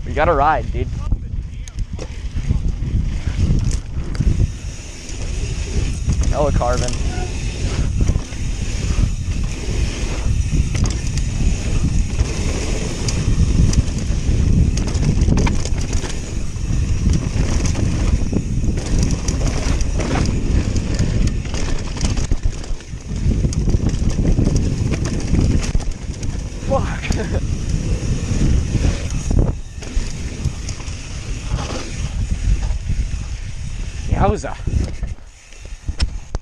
We got a ride, dude. Hella carbon. Fuck. Yowza.